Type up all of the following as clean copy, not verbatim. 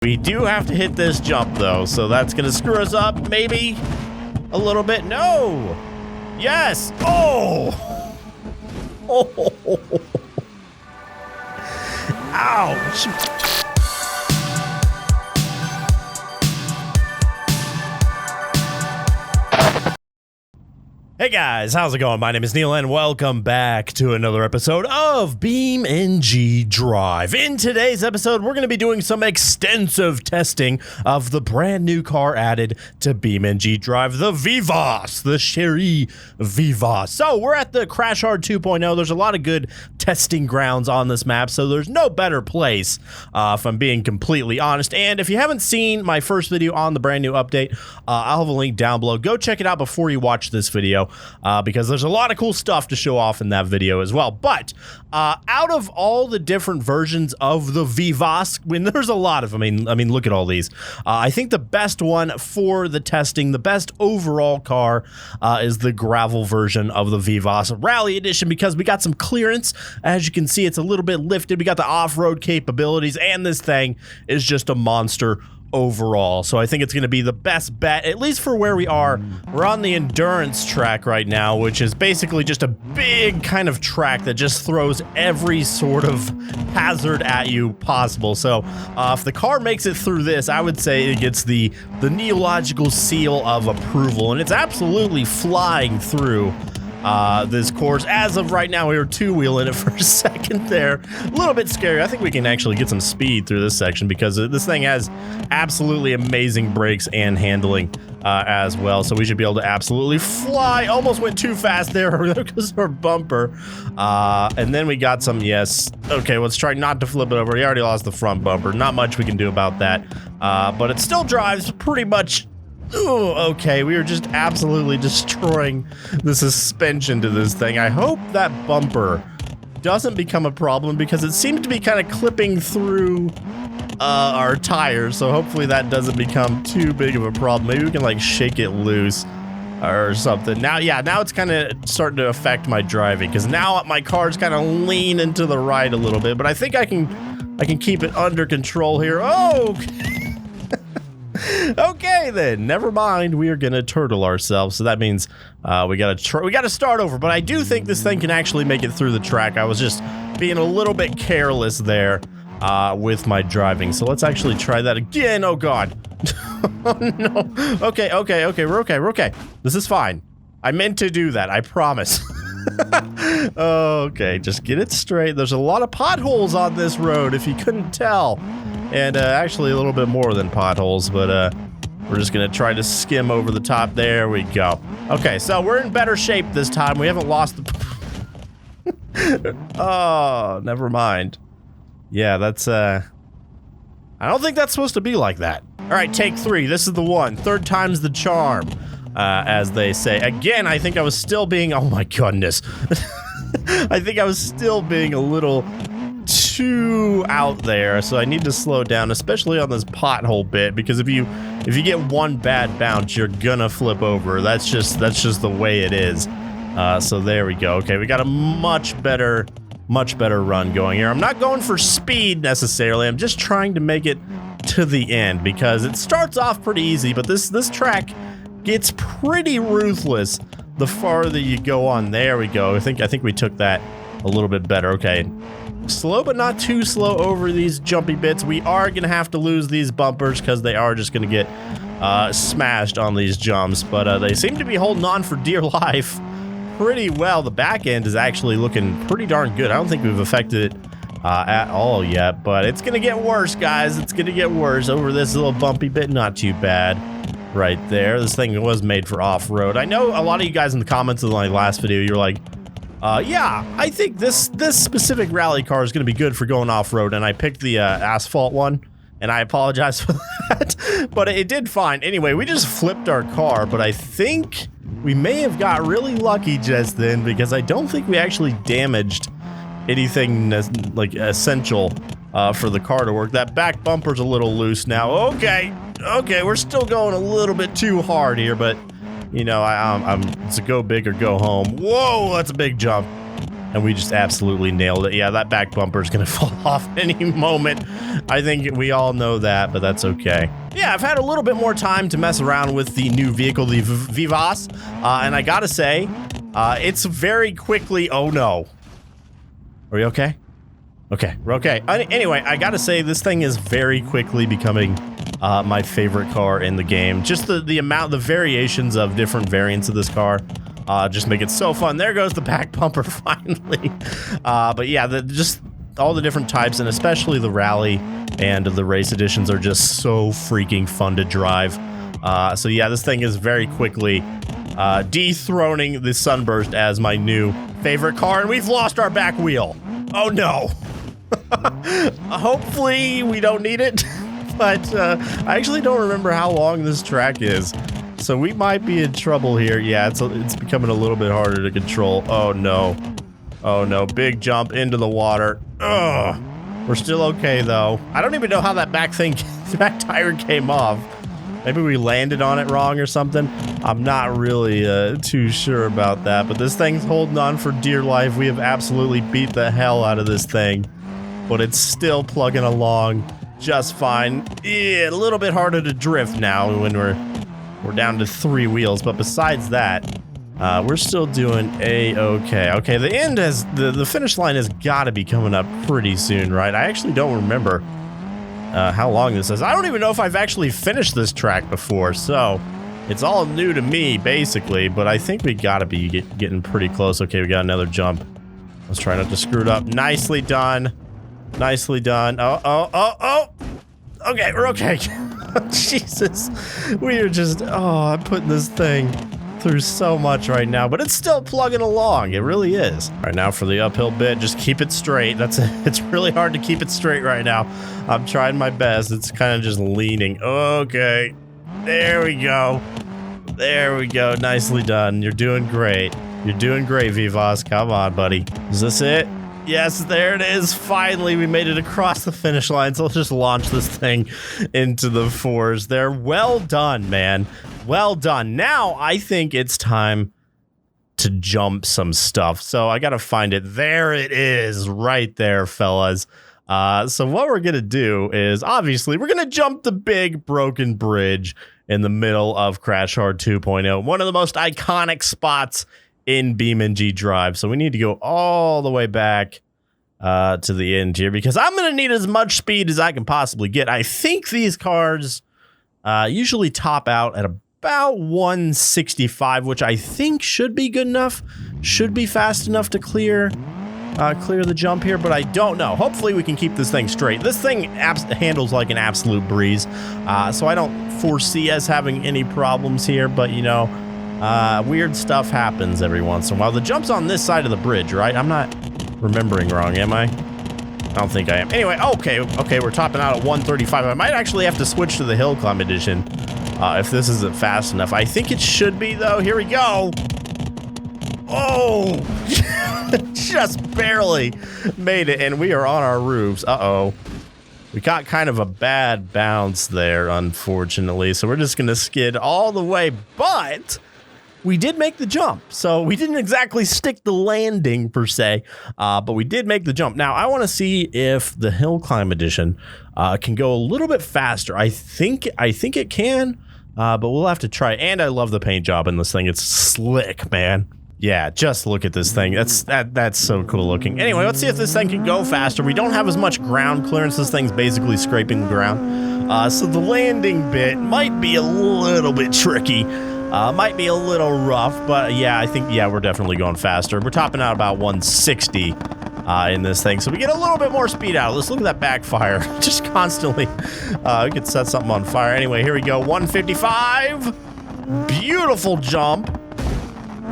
We do have to hit this jump, though, so that's going to screw us up, maybe a little bit. No! Yes! Oh! Oh! Ouch! Hey guys, how's it going? My name is Neil and welcome back to another episode of BeamNG Drive. In today's episode, we're going to be doing some extensive testing of the brand new car added to BeamNG Drive, the Vivas, the Chery Vivas. So we're at the Crash Hard 2.0. There's a lot of good testing grounds on this map, so there's no better place, if I'm being completely honest. And if you haven't seen my first video on the brand new update, I'll have a link down below. Go check it out before you watch this video. Because there's a lot of cool stuff to show off in that video as well. But out of all the different versions of the Vivas, when there's a lot of them, I mean, look at all these. I think the best one for the testing, the best overall car, is the gravel version of the Vivas Rally Edition, because we got some clearance. As you can see, it's a little bit lifted. We got the off-road capabilities, and this thing is just a monster overall. So I think it's going to be the best bet, at least for where we are. We're on the endurance track right now, which is basically just a big kind of track that just throws every sort of hazard at you possible. So if the car makes it through this, I would say it gets the Neilogical seal of approval, and it's absolutely flying through this course. As of right now, we were two-wheeling it for a second there. A little bit scary. I think we can actually get some speed through this section because this thing has absolutely amazing brakes and handling as well. So we should be able to absolutely fly. Almost went too fast there because of our bumper. And then we got some, yes. Okay, let's try not to flip it over. We already lost the front bumper. Not much we can do about that. But it still drives pretty much. Ooh, okay, we are just absolutely destroying the suspension to this thing. I hope that bumper doesn't become a problem because it seems to be kind of clipping through our tires, so hopefully that doesn't become too big of a problem. Maybe we can like shake it loose or something. Now, yeah, now it's kind of starting to affect my driving because now my car's kind of leaning to the right a little bit, but I think I can keep it under control here. Oh, okay then, never mind. We are gonna turtle ourselves, so that means we gotta start over. But I do think this thing can actually make it through the track. I was just being a little bit careless there with my driving. So let's actually try that again. Oh god. Oh no. Okay, we're okay. This is fine. I meant to do that, I promise. Okay, just get it straight. There's a lot of potholes on this road, if you couldn't tell. And actually a little bit more than potholes, but we're just gonna try to skim over the top. There we go. Okay, so we're in better shape this time. We haven't lost the... Oh, never mind. Yeah, that's, I don't think that's supposed to be like that. All right, take 3. This is the one. Third time's the charm, as they say. Again, I think I was still being... Oh my goodness. I think I was still being a little too out there, so I need to slow down, especially on this pothole bit, because if you get one bad bounce, you're gonna flip over. That's just the way it is. So there we go. Okay, we got a much better run going here. I'm not going for speed necessarily. I'm just trying to make it to the end because it starts off pretty easy, but this track gets pretty ruthless the farther you go on. There we go. I think we took that a little bit better. Okay. Slow but not too slow over these jumpy bits. We are gonna have to lose these bumpers because they are just gonna get smashed on these jumps, but they seem to be holding on for dear life pretty well. The back end is actually looking pretty darn good. I don't think we've affected it at all yet, but it's gonna get worse, guys. It's gonna get worse over this little bumpy bit. Not too bad right there. This thing was made for off-road. I know a lot of you guys in the comments of my last video, you're like, yeah, I think this specific rally car is going to be good for going off-road, and I picked the asphalt one, and I apologize for that, but it did fine. Anyway, we just flipped our car, but I think we may have got really lucky just then, because I don't think we actually damaged anything like essential for the car to work. That back bumper's a little loose now. Okay, we're still going a little bit too hard here, but... You know, it's a go big or go home. Whoa, that's a big jump. and we just absolutely nailed it. Yeah, that back bumper is going to fall off any moment. I think we all know that, but that's okay. Yeah, I've had a little bit more time to mess around with the new vehicle, the Vivas, and I gotta say, it's very quickly... Oh, no. Are we okay? Okay, we're okay. Anyway, I gotta say, this thing is very quickly becoming my favorite car in the game. Just the variations of different variants of this car just make it so fun. There goes the back bumper finally. But yeah, just all the different types, and especially the rally and the race editions are just so freaking fun to drive. So yeah, this thing is very quickly dethroning the Sunburst as my new favorite car, and we've lost our back wheel. Oh no. Hopefully we don't need it, but I actually don't remember how long this track is, so we might be in trouble here. Yeah, it's becoming a little bit harder to control. Oh no. Oh no, big jump into the water. Ugh. We're still okay though. I don't even know how that back tire came off. Maybe we landed on it wrong or something. I'm not really too sure about that, but this thing's holding on for dear life. We have absolutely beat the hell out of this thing, but it's still plugging along just fine. Yeah, a little bit harder to drift now when we're down to 3 wheels, but besides that, we're still doing a-okay. Okay, the end has the finish line has got to be coming up pretty soon, right? I actually don't remember how long this is. I don't even know if I've actually finished this track before, so it's all new to me, basically, but I think we gotta be getting pretty close. Okay, we got another jump. Let's try not to screw it up. Nicely done. Nicely done. Oh. Okay, we're okay. Jesus. We are just, I'm putting this thing through so much right now, but it's still plugging along. It really is. All right, now for the uphill bit, just keep it straight. It's really hard to keep it straight right now. I'm trying my best. It's kind of just leaning. Okay, there we go. There we go. Nicely done. You're doing great. You're doing great, Vivas. Come on, buddy. Is this it? Yes, there it is. Finally, we made it across the finish line. So let's just launch this thing into the 4s there. Well done, man. Well done. Now, I think it's time to jump some stuff. So I got to find it. There it is right there, fellas. So what we're going to do is, obviously, we're going to jump the big broken bridge in the middle of Crash Hard 2.0. One of the most iconic spots in BeamNG Drive. So we need to go all the way back to the end here, because I'm going to need as much speed as I can possibly get. I think these cars usually top out at about 165, which I think should be good enough, should be fast enough to clear the jump here, but I don't know. Hopefully we can keep this thing straight. This thing handles like an absolute breeze, so I don't foresee us having any problems here, but you know, weird stuff happens every once in a while. The jump's on this side of the bridge, right? I'm not remembering wrong, am I? I don't think I am. Anyway, okay, we're topping out at 135. I might actually have to switch to the hill climb edition if this isn't fast enough. I think it should be, though. Here we go. Oh, just barely made it, and we are on our roofs. Uh-oh. We got kind of a bad bounce there, unfortunately, so we're just going to skid all the way, but we did make the jump, so we didn't exactly stick the landing, per se, but we did make the jump. Now, I want to see if the Hill Climb Edition can go a little bit faster. I think it can, but we'll have to try. And I love the paint job in this thing. It's slick, man. Yeah, just look at this thing. That's so cool looking. Anyway, let's see if this thing can go faster. We don't have as much ground clearance. This thing's basically scraping the ground. So the landing bit might be a little bit tricky. Might be a little rough, but yeah, I think, yeah, we're definitely going faster. We're topping out about 160 in this thing, so we get a little bit more speed out. Let's look at that backfire. Just constantly, we could set something on fire. Anyway, here we go, 155. Beautiful jump.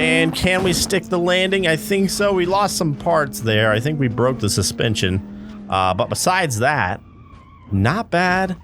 And can we stick the landing? I think so. We lost some parts there. I think we broke the suspension. But besides that, not bad.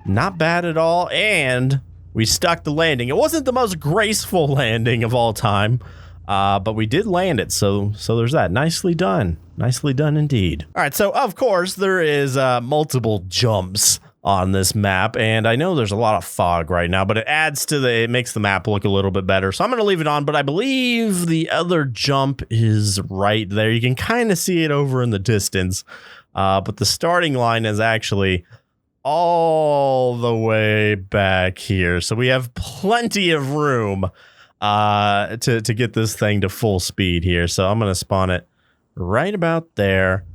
Not bad at all. And we stuck the landing. It wasn't the most graceful landing of all time, but we did land it. So there's that. Nicely done. Nicely done indeed. All right, so of course there is multiple jumps on this map, and I know there's a lot of fog right now, but it makes the map look a little bit better. So I'm going to leave it on, but I believe the other jump is right there. You can kind of see it over in the distance, but the starting line is actually all the way back here. So we have plenty of room to get this thing to full speed here. So I'm going to spawn it right about there.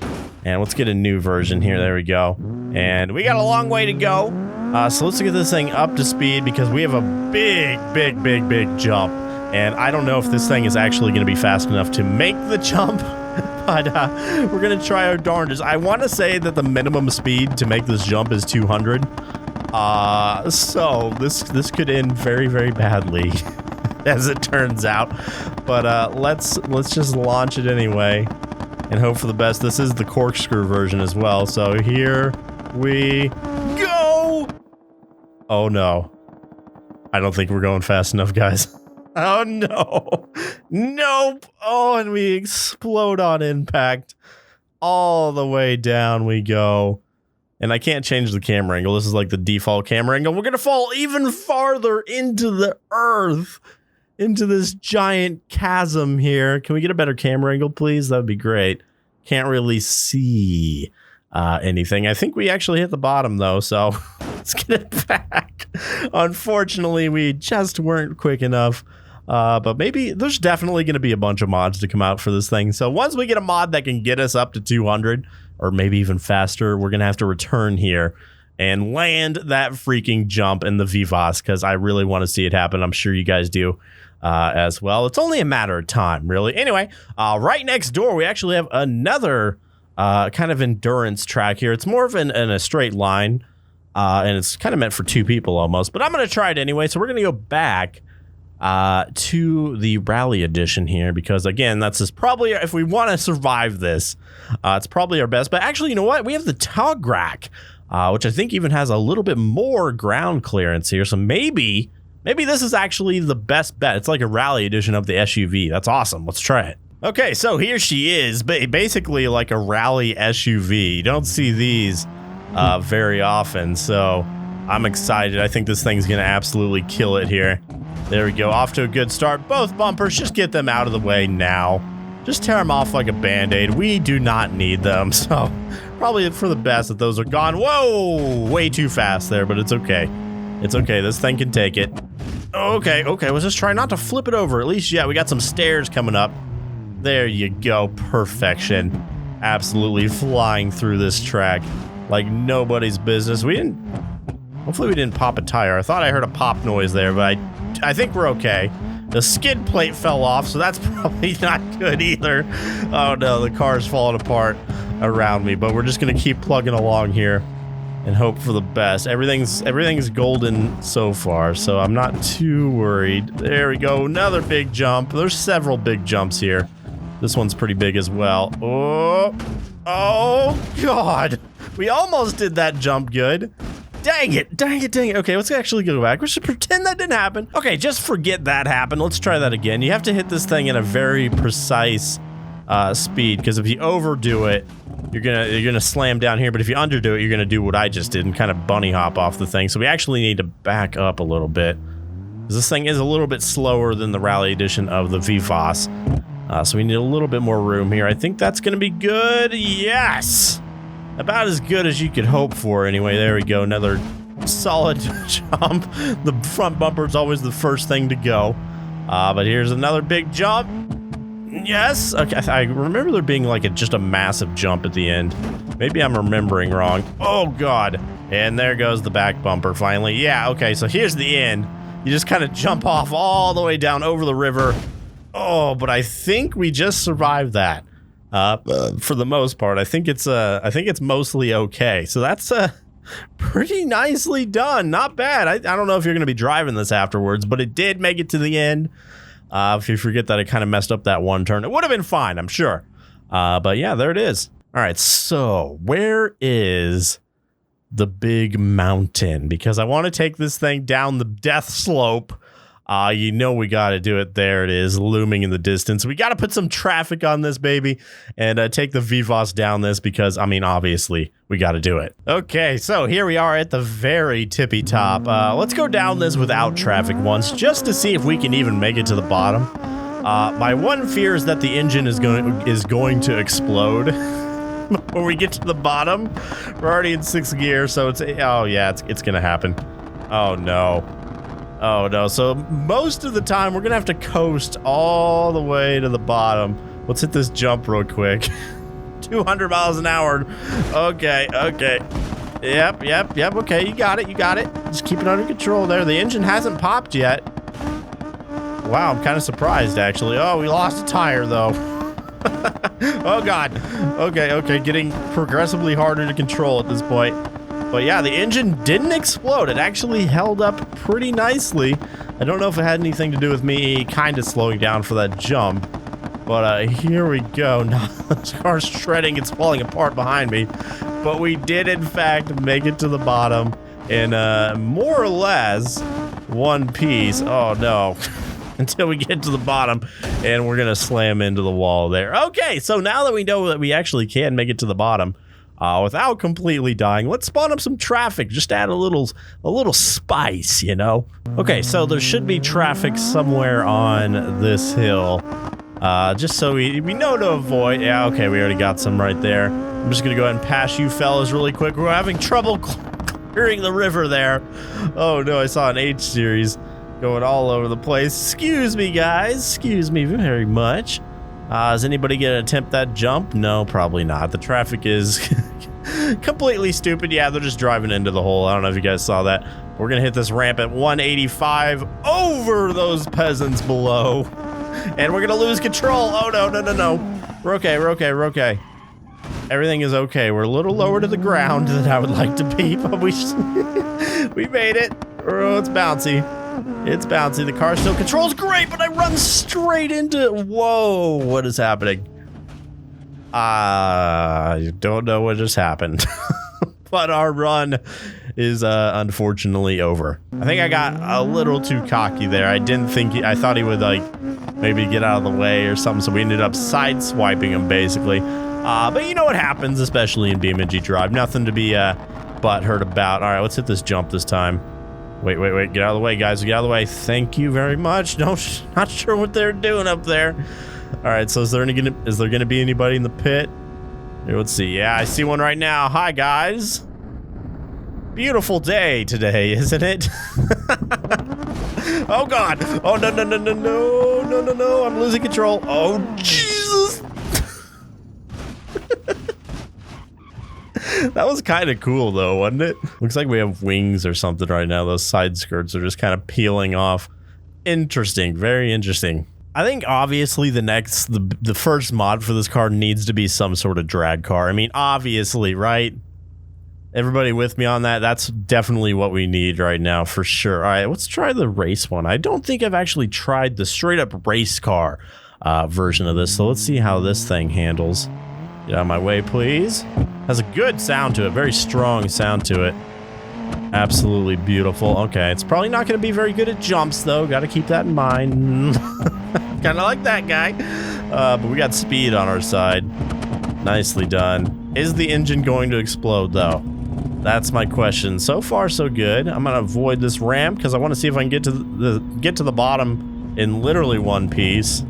And let's get a new version here. There we go. And we got a long way to go. So let's get this thing up to speed because we have a big jump. And I don't know if this thing is actually going to be fast enough to make the jump. But we're going to try our darndest. I want to say that the minimum speed to make this jump is 200. So this could end very badly as it turns out. But let's just launch it anyway. And hope for the best. This is the corkscrew version as well. So here we go. Oh no. I don't think we're going fast enough, guys. Oh no. Nope. Oh, and we explode on impact. All the way down we go. And I can't change the camera angle. This is like the default camera angle. We're going to fall even farther into the earth. Into this giant chasm here. Can we get a better camera angle, please? That would be great. Can't really see anything. I think we actually hit the bottom, though, so let's get it back. Unfortunately, we just weren't quick enough. But maybe there's definitely going to be a bunch of mods to come out for this thing. So once we get a mod that can get us up to 200, or maybe even faster, we're going to have to return here and land that freaking jump in the Vivas, because I really want to see it happen. I'm sure you guys do. As well. It's only a matter of time, really. Anyway, right next door, we actually have another kind of endurance track here. It's more of in a straight line, and it's kind of meant for two people almost, but I'm going to try it anyway. So we're going to go back to the rally edition here, because again, that's just probably, if we want to survive this, it's probably our best. But actually, you know what? We have the tug rack, which I think even has a little bit more ground clearance here. So maybe this is actually the best bet. It's like a rally edition of the SUV. That's awesome. Let's try it. Okay, so here she is, basically like a rally SUV. You don't see these very often, so I'm excited. I think this thing's going to absolutely kill it here. There we go. Off to a good start. Both bumpers, just get them out of the way now. Just tear them off like a Band-Aid. We do not need them, so probably for the best that those are gone. Whoa! Way too fast there, but it's okay. It's okay. This thing can take it. Okay. Let's just try not to flip it over. At least, yeah, we got some stairs coming up. There you go. Perfection. Absolutely flying through this track like nobody's business. Hopefully we didn't pop a tire. I thought I heard a pop noise there, but I think we're okay. The skid plate fell off, so that's probably not good either. Oh no, the car's falling apart around me, but we're just going to keep plugging along here and hope for the best. Everything's golden so far, so I'm not too worried. There we go, another big jump. There's several big jumps here. This one's pretty big as well. Oh God. We almost did that jump good. Dang it. Okay, let's actually go back. Let's just pretend that didn't happen. Okay, just forget that happened. Let's try that again. You have to hit this thing in a very precise speed, because if you overdo it, you're gonna slam down here, but if you underdo it, you're gonna do what I just did and kind of bunny hop off the thing. So we actually need to back up a little bit, because this thing is a little bit slower than the rally edition of the Vivas. So we need a little bit more room here. I think that's gonna be good. Yes! About as good as you could hope for anyway. There we go, another solid jump. The front bumper is always the first thing to go. But here's another big jump. Yes, okay, I remember there being like just a massive jump at the end. Maybe I'm remembering wrong. Oh God, and there goes the back bumper finally. Yeah, okay, so here's the end. You just kind of jump off all the way down over the river. Oh, but I think we just survived that. For the most part, I think it's mostly okay. So that's pretty nicely done. Not bad. I don't know if you're going to be driving this afterwards, but it did make it to the end. If you forget that I kind of messed up that one turn, it would have been fine, I'm sure. But yeah, there it is. All right, so where is the big mountain? Because I want to take this thing down the death slope You know we got to do it. There it is, looming in the distance. We got to put some traffic on this baby and take the Vivas down this because, I mean, obviously, we got to do it. Okay, so here we are at the very tippy top. Let's go down this without traffic once just to see if we can even make it to the bottom. My one fear is that the engine is going to explode when we get to the bottom. We're already in 6th gear, so it's gonna happen. Oh no. Oh no. So most of the time we're gonna have to coast all the way to the bottom. Let's hit this jump real quick. 200 miles an hour. Okay. Yep. Okay, you got it. Just keep it under control there. The engine hasn't popped yet. Wow, I'm kind of surprised, actually. Oh, we lost a tire, though. Oh, God. Okay. Getting progressively harder to control at this point. But yeah, the engine didn't explode. It actually held up pretty nicely. I don't know if it had anything to do with me kind of slowing down for that jump. But here we go. Now this car's shredding. It's falling apart behind me. But we did, in fact, make it to the bottom in more or less one piece. Oh, no. Until we get to the bottom, and we're gonna slam into the wall there. Okay, so now that we know that we actually can make it to the bottom without completely dying, let's spawn up some traffic. Just add a little spice, you know. Okay, so there should be traffic somewhere on this hill, just so we know to avoid. Yeah, okay, we already got some right there. I'm just gonna go ahead and pass you fellas really quick. We're having trouble clearing the river there. Oh no, I saw an H series going all over the place. Excuse me, guys. Excuse me very much. Is anybody gonna attempt that jump? No, probably not. The traffic is completely stupid. Yeah, they're just driving into the hole. I don't know if you guys saw that. We're gonna hit this ramp at 185 over those peasants below. And we're gonna lose control. Oh, no. We're okay. Everything is okay. We're a little lower to the ground than I would like to be, but we made it. Oh, it's bouncy. It's bouncy. The car still controls great, but I run straight into... Whoa, what is happening? I don't know what just happened. But our run is unfortunately over. I think I got a little too cocky there. I thought he would, like, maybe get out of the way or something, so we ended up sideswiping him, basically. But you know what happens, especially in BeamNG Drive. Nothing to be butthurt about. All right, let's hit this jump this time. Wait. Get out of the way, guys. Get out of the way. Thank you very much. Not sure what they're doing up there. All right, so is there gonna be anybody in the pit? Here, let's see. Yeah, I see one right now. Hi, guys. Beautiful day today, isn't it? Oh, God. Oh, no. I'm losing control. Oh, Jesus. That was kind of cool, though, wasn't it? Looks like we have wings or something right now. Those side skirts are just kind of peeling off. Interesting. Very interesting. I think, obviously, the first mod for this car needs to be some sort of drag car. I mean, obviously, right? Everybody with me on that? That's definitely what we need right now, for sure. All right, let's try the race one. I don't think I've actually tried the straight-up race car version of this, so let's see how this thing handles. Get out of my way, please. Has a good sound to it. Very strong sound to it. Absolutely beautiful. Okay, it's probably not going to be very good at jumps, though. Got to keep that in mind. Kind of like that guy. But we got speed on our side. Nicely done. Is the engine going to explode, though? That's my question. So far, so good. I'm going to avoid this ramp because I want to see if I can get to the bottom in literally one piece.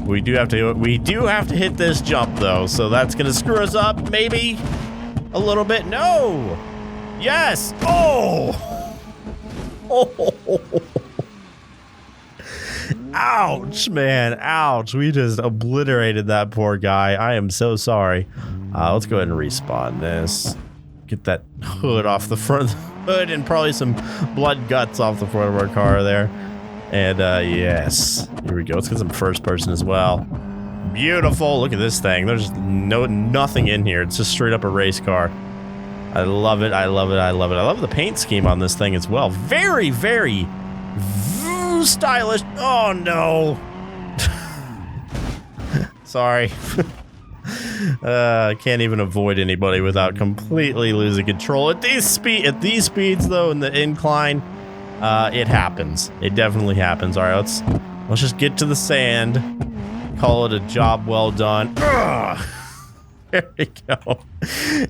We do have to hit this jump, though, so that's gonna screw us up, maybe a little bit. No! Yes! Oh! Ouch, man. Ouch. We just obliterated that poor guy. I am so sorry. Let's go ahead and respawn this. Get that hood off the front hood and probably some blood guts off the front of our car there. And yes, here we go. Let's get some first person as well. Beautiful. Look at this thing. There's nothing in here. It's just straight up a race car. I love it. I love the paint scheme on this thing as well. Very, very stylish. Oh no. Sorry. I can't even avoid anybody without completely losing control. At these speeds though, in the incline, It happens. It definitely happens. All right, let's just get to the sand. Call it a job well done. Ugh. There we go.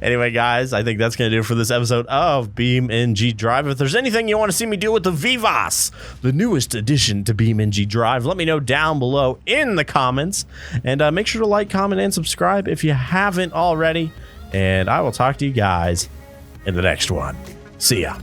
Anyway, guys, I think that's going to do it for this episode of BeamNG Drive. If there's anything you want to see me do with the Vivas, the newest addition to BeamNG Drive, let me know down below in the comments. And make sure to like, comment, and subscribe if you haven't already. And I will talk to you guys in the next one. See ya.